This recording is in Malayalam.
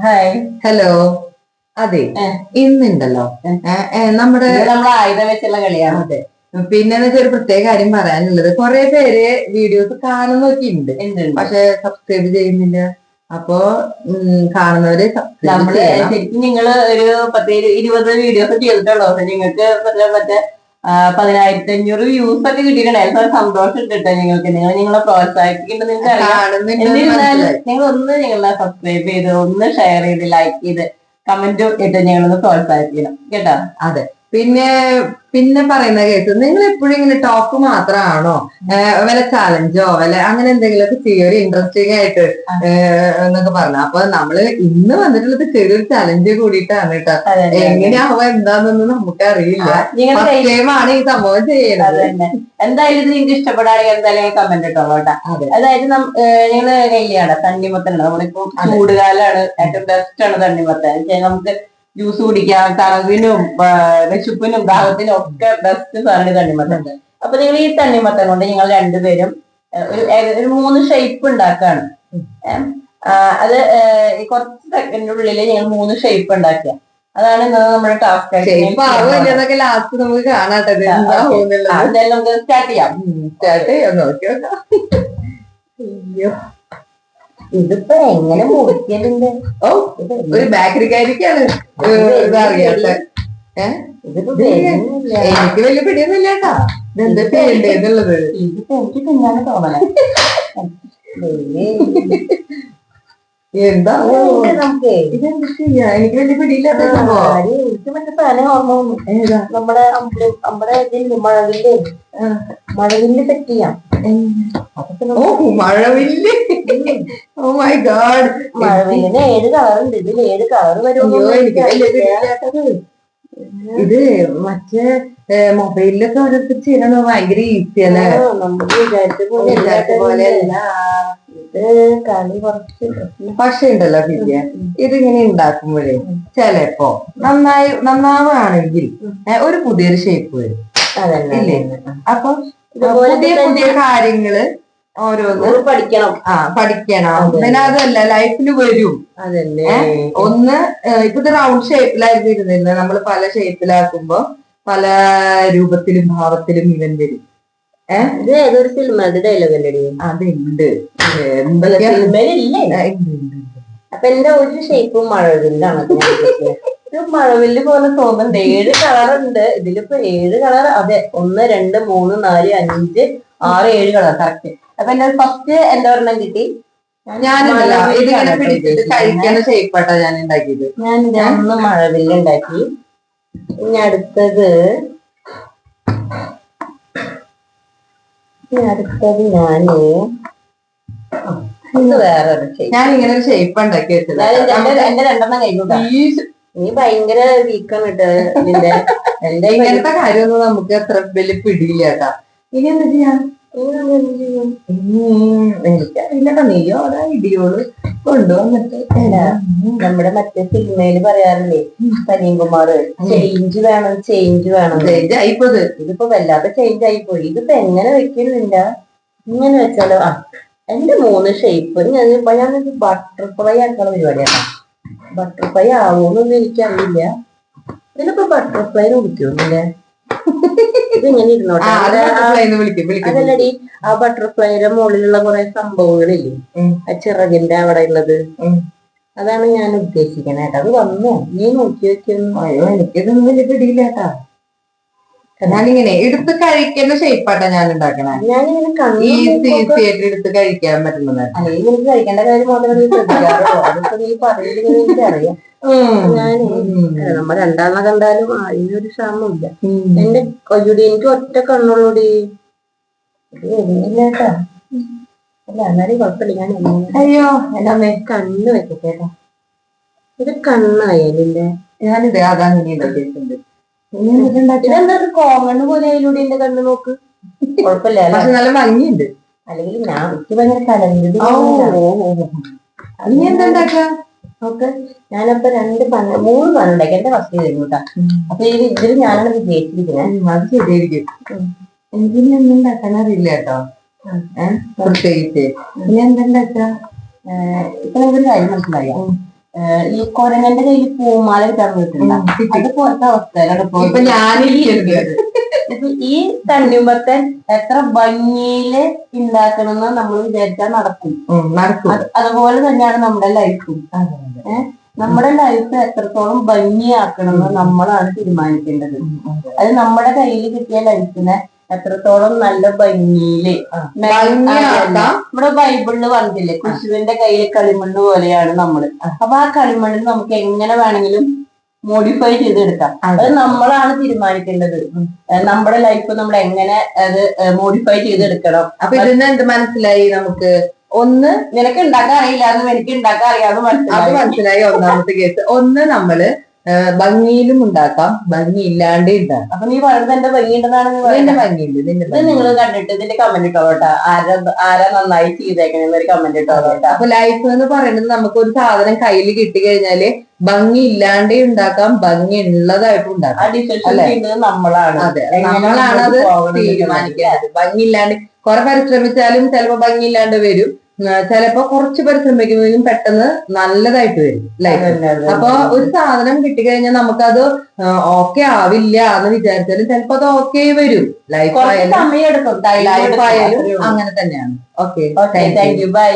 ഹായ്. ഹലോ. അതെ, ഇന്നുണ്ടല്ലോ നമ്മുടെ ആയുധ വെച്ചുള്ള കളിയാണ്. അതെ, പിന്നെ ഒരു പ്രത്യേക കാര്യം പറയാനുള്ളത്, കുറെ പേര് വീഡിയോസ് കാണുന്നൊക്കെ ഉണ്ട്, പക്ഷെ സബ്സ്ക്രൈബ് ചെയ്യുന്നില്ല. അപ്പൊ കാണുന്നവര് നമ്മള് ശരിക്കും നിങ്ങള് ഒരു 10-20 വീഡിയോസ് ചെയ്തിട്ടുള്ളൂ. നിങ്ങൾക്ക് മറ്റേ 10,500 വ്യൂസ് ഒക്കെ കിട്ടിയിട്ടുണ്ടായിരുന്നു. സന്തോഷം കിട്ടോ നിങ്ങൾക്ക്. നിങ്ങളെ പ്രോത്സാഹിപ്പിക്കേണ്ടത് നിങ്ങൾക്ക് അറിയാം. എന്നിരുന്നാലും നിങ്ങൾ ഒന്ന് നിങ്ങളെ സബ്സ്ക്രൈബ് ചെയ്ത്, ഒന്ന് ഷെയർ ചെയ്ത്, ലൈക്ക് ചെയ്ത്, കമന്റ് ഇട്ട് ഞങ്ങളൊന്ന് പ്രോത്സാഹിപ്പിക്കണം കേട്ടോ. അതെ, പിന്നെ പറയുന്ന കേട്ടു, നിങ്ങൾ എപ്പോഴും ഇങ്ങനെ ടോക്ക് മാത്രമാണോ, വല്ല ചാലഞ്ചോ വല്ല അങ്ങനെ എന്തെങ്കിലുമൊക്കെ ചെയ്യും, ഒരു ഇൻട്രസ്റ്റിംഗ് ആയിട്ട് എന്നൊക്കെ പറഞ്ഞു. അപ്പൊ നമ്മള് ഇന്ന് വന്നിട്ടുള്ളത് ചെറിയൊരു ചലഞ്ച് കൂടിയിട്ടാണ് കേട്ടോ. എങ്ങനെയാവോ എന്താന്നൊന്നും നമുക്ക് അറിയില്ല. ഫസ്റ്റ് ടൈമാണ് ഈ സംഭവം ചെയ്യുന്നത്. എന്തായാലും ഇത് നിങ്ങൾക്ക് ഇഷ്ടപ്പെടാണെങ്കിൽ എന്തായാലും കമന്റ് ഇട്ടോളൂ കേട്ടോ. അതായത് ഞങ്ങള് കല്യാണം തണ്ണിമത്തൻ, നമ്മളിപ്പോ ചൂടുകാലാണ്, ഏറ്റവും ബെസ്റ്റ് ആണ് തണ്ണിമത്തൻ. നമുക്ക് ജ്യൂസ് കുടിക്കാം, തണുവിനും വിശപ്പിനും ദാഹത്തിനും ഒക്കെ ബെസ്റ്റ് സാധനം തണ്ണിമത്തൻ. അപ്പൊ നിങ്ങൾ ഈ തണ്ണിമത്തൻ കൊണ്ട് നിങ്ങൾ രണ്ടുപേരും ഒരു 3 ഷേപ്പ് ഉണ്ടാക്കാണ്. അത് കുറച്ച് സെക്കൻഡിനുള്ളിൽ ഞങ്ങൾ 3 ഷേപ്പ് ഉണ്ടാക്കുക. അതാണ് നമ്മുടെ ടാസ്ക്. ലാസ്റ്റ് നമുക്ക് കാണാട്ടെ, നമുക്ക് സ്റ്റാർട്ട് ചെയ്യാം. അയ്യോ, ഇതിപ്പോ എങ്ങനെ മുറിക്കലുണ്ട്? ഒരു ബേക്കറിക്കാരിക്കാണ് ഇതറിയാട്ടെ. എനിക്ക് വലിയ പിടിയൊന്നുമില്ല കേട്ടാ, ഇതെന്താ ചെയ്യണ്ടേന്നുള്ളത്. ഇതിപ്പോ എനിക്ക് തിന്നാണ് തോന്നണേ. എന്താ നമുക്ക് ഇതെന്താ ചെയ്യാ, എനിക്ക് വലിയ പിടിയില്ലാത്ത എനിക്ക് മറ്റേ സാധനം ഓർമ്മ വന്നു. നമ്മുടെ മഴവില്ല് സെറ്റ് ചെയ്യാം. മഴവില്ല്, ഓ മൈ ഗോഡ്. മഴവില്ലിന് 7 കളറുണ്ട്. ഇതിൽ 7 കളർ വരുമോ? ഇത് മറ്റേ മൊബൈലിലൊക്കെ ഓരോരുത്തർ ചെയ്യണത് ഭയങ്കര ഈസിയല്ലേ, നമുക്ക് വിചാരിച്ച പോലെയല്ല. കളി കുറച്ച് പക്ഷെ ഉണ്ടല്ലോ ദിവ്യ, ഇതിങ്ങനെ ഉണ്ടാക്കുമ്പോഴേ ചിലപ്പോ നന്നാവുകയാണെങ്കിൽ ഒരു പുതിയൊരു ഷേപ്പ് വരും. ഇല്ലേ? അപ്പൊ പുതിയ പുതിയ കാര്യങ്ങള് ഓരോന്ന് പഠിക്കണം. പിന്നെ അതല്ല, ലൈഫിൽ വരും. ഒന്ന് ഇപ്പൊ ഇത് റൗണ്ട് ഷേപ്പിലായിരുന്നു ഇരുന്നിരുന്നത്, നമ്മൾ പല ഷേപ്പിലാക്കുമ്പോ പല രൂപത്തിലും ഭാവത്തിലും ഇവൻ വരും. ഏതൊരു സിനിമയുടെ ഡയലോഗ് അല്ലേ? അതുണ്ട്. അപ്പൊ എന്റെ ഒരു ഷേപ്പ് മഴവില്ലാണ്. ഒരു മഴവില്ല് പോലെ തോന്നുന്നുണ്ട്. 7 കളറുണ്ട് ഇതിലിപ്പോ. 7 കളർ. അതെ, 1 2 3 4 5 6 7 കളർ കറക്റ്റ്. അപ്പൊ എന്റെ ഫസ്റ്റ് എന്താ ഒരെണ്ണം കിട്ടി. കഴിക്കുന്ന ഷേപ്പാട്ടാ ഞാൻ ഉണ്ടാക്കിയത്. ഞാൻ ഒന്ന് മഴവില്ല് ഉണ്ടാക്കി. ഇനി അടുത്തത് വേറൊരു ഷേപ്പ്. ഞാൻ ഇങ്ങനെ ഒരു ഷേപ്പ് ഉണ്ടാക്കി വെച്ചത്. എന്റെ 2 കഴിഞ്ഞൂട്ടാ. നീ ഭയങ്കര വീക്കാണ് കേട്ടോ. എന്റെ ഇങ്ങനത്തെ കാര്യമൊന്നും നമുക്ക് അത്ര വലിയ പിടിയില്ല കേട്ടാ. ഇനി എന്താ ചെയ്യാ? എനിക്കറിയില്ലട്ടോ, നീയോ അവിടെ ഇടിയോള് കൊണ്ടുവന്നിട്ട്. നമ്മുടെ മറ്റേ സിനിമയില് പറയാറില്ലേ സലീംകുമാർ, ചേഞ്ച് വേണം. ചേഞ്ച് ആയിപ്പോത്. ഇതിപ്പോ വല്ലാതെ ചേഞ്ച് ആയിപ്പോയി. ഇതിപ്പോ എങ്ങനെ വെക്കുന്നില്ല. ഇങ്ങനെ വെച്ചാലോ. എന്റെ 3 ഷേപ്പ് ഞാൻ ബട്ടർഫ്ലൈ ആക്കുന്ന പരിപാടിയാണ്. ബട്ടർഫ്ലൈ ആവോന്നൊന്നും എനിക്കറിയില്ല. ഇതിലിപ്പോ ബട്ടർഫ്ലൈ വിളിക്കുന്നില്ലേ? ഇതിങ്ങനെ ഇരുന്നോട്ടെ. അതല്ലടി, ആ ബട്ടർഫ്ലൈയുടെ മുകളിലുള്ള കുറെ സംഭവങ്ങളില്ലേ, ആ ചിറകിന്റെ അവിടെ ഉള്ളത്, അതാണ് ഞാൻ ഉദ്ദേശിക്കണേ കേട്ടോ. അത് വന്നോ? നീ നോക്കി വെക്കുന്നു. അയ്യോ, എനിക്കിതൊന്നും വലിയ പിടിയില്ല കേട്ടാ. ഞാനിങ്ങനെ എടുത്ത് കഴിക്കുന്ന ഷേപ്പാട്ടാ ഞാൻ ഉണ്ടാക്കണേ. ഞാനിങ്ങനെ ഈസി ആയിട്ട് എടുത്ത് കഴിക്കാൻ പറ്റുന്നത്. അല്ലെങ്കിൽ എനിക്ക് കഴിക്കേണ്ട കാര്യം മാത്രമേ നീ ശ്രദ്ധിക്കാറുള്ളൂ. അതിപ്പോ നീ പറയുന്നത് എനിക്കറിയാം. നമ്മ രണ്ടാളെ കണ്ടാലും അതിനൊരു ക്ഷാമമില്ല. എന്റെ കൊയ്യുടി, എനിക്ക് ഒറ്റ കണ്ണുള്ളൂടി. ഇത് വരുന്നില്ല കേട്ടാ. അല്ല എന്നാലും കുഴപ്പമില്ല. ഞാൻ അയ്യോ എന്നെ കണ്ണ് വെക്കട്ടേട്ടാ. ഇത് കണ്ണായാലില്ലേ? ഞാനിത് അതാ ഉണ്ടാക്കിയിട്ടുണ്ട്. ഇതെന്താ കോമണ്ണ് പോലെ അതിലൂടെ എന്റെ കണ്ണ് നോക്ക്. കുഴപ്പമില്ല, നല്ല ഭംഗിയുണ്ട്. അല്ലെങ്കിൽ ഞാൻ എനിക്ക് ഭയങ്കര കലണ്ട്. നീ എന്താ ഉണ്ടാക്കുക നോക്ക്. ഞാനപ്പൊ 3 സാധനം ഉണ്ടാക്കി. എന്റെ ഫസ്റ്റ് കഴിഞ്ഞു കേട്ടാ. അപ്പൊ ഇതിൽ ഞാനാണ് വിജയിച്ചിരിക്കുന്നത്. അത് ശരിയായിരിക്കും. എനിക്കിനി ഉണ്ടാക്കാൻ അറിയില്ല കേട്ടോ, പ്രത്യേകിച്ച്. ഇനി എന്താ ഉണ്ടാക്കുക? ഇപ്പൊ നമുക്കൊരു കാര്യം മനസ്സിലായോ. ഈ കൊരങ്ങന്റെ കയ്യിൽ പൂമാല കിട്ടാൻ പോയിട്ടുണ്ട്. അതുപോലത്തെ അവസ്ഥയിലാണ് ഇപ്പൊ ഞാനിരിക്കുന്നത്. ഇപ്പൊ ഈ തണ്ണിമത്തൻ എത്ര ഭംഗിയില് ഉണ്ടാക്കണമെന്ന് നമ്മൾ വിചാരിച്ചാൽ നടക്കും. അതുപോലെ തന്നെയാണ് നമ്മുടെ ലൈഫും. നമ്മുടെ ലൈഫ് എത്രത്തോളം ഭംഗിയാക്കണമെന്ന് നമ്മളാണ് തീരുമാനിക്കേണ്ടത്. അത് നമ്മുടെ കയ്യിൽ കിട്ടിയ ലൈഫിനെ എത്രത്തോളം നല്ല ഭംഗിയില് നമ്മുടെ ബൈബിളില് പറഞ്ഞില്ലേ, കുശുവിന്റെ കയ്യിൽ കളിമണ്ണ് പോലെയാണ് നമ്മള്. അപ്പൊ ആ കളിമണ്ണിൽ നമുക്ക് എങ്ങനെ വേണമെങ്കിലും മോഡിഫൈ ചെയ്തെടുക്കാം. അത് നമ്മളാണ് തീരുമാനിക്കേണ്ടത്. നമ്മുടെ ലൈഫ് നമ്മൾ എങ്ങനെ അത് മോഡിഫൈ ചെയ്തെടുക്കണം. അപ്പൊ ഇതിന് എന്ത് മനസ്സിലായി നമുക്ക്? ഒന്ന്, നിനക്ക് ഉണ്ടാക്കാൻ അറിയില്ലാന്നും എനിക്ക് ഉണ്ടാക്കാൻ അറിയാമെന്ന് അത് മനസ്സിലായി. ഒന്നാമത്തെ കേസ്. ഒന്ന്, നമ്മള് ഭംഗിയിലും ഉണ്ടാക്കാം, ഭംഗി ഇല്ലാണ്ട് ഉണ്ടാക്കാം. അപ്പൊ നീ പറയുന്നത് എന്റെ ഭംഗിയുണ്ടെന്നാണ് ഭംഗിയുണ്ട്. ഇത് നിങ്ങൾ കണ്ടിട്ട് ഇതിന്റെ കമന്റ് ഇട്ടോട്ടാ, ആരാ നന്നായി ചെയ്തേക്കണെന്ന് ഒരു കമന്റ് ഇട്ടോട്ടാ. അപ്പൊ ലൈഫ് എന്ന് പറയുന്നത് നമുക്ക് ഒരു സാധനം കയ്യിൽ കിട്ടിക്കഴിഞ്ഞാല് ഭംഗി ഇല്ലാണ്ടേ ഉണ്ടാക്കാം, ഭംഗി ഉള്ളതായിട്ടും ഉണ്ടാക്കാം. നമ്മളാണ്. അതെ, നമ്മളാണ് അത് തീരുമാനിക്കേണ്ടത്. ഭംഗി ഇല്ലാണ്ട് കുറെ പരിശ്രമിച്ചാലും ചിലപ്പോ ഭംഗി ഇല്ലാണ്ട് വരും. ചിലപ്പോ കുറച്ച് പരിശ്രമിക്കുമ്പോഴും പെട്ടെന്ന് നല്ലതായിട്ട് വരും ലൈഫ്. അപ്പൊ ഒരു സാധനം കിട്ടിക്കഴിഞ്ഞാൽ നമുക്കത് ഓക്കെ ആവില്ല എന്ന് വിചാരിച്ചാലും ചിലപ്പോ അത് ഓക്കെ വരും. ലൈഫായാലും അങ്ങനെ തന്നെയാണ്. Okay, thank you, by.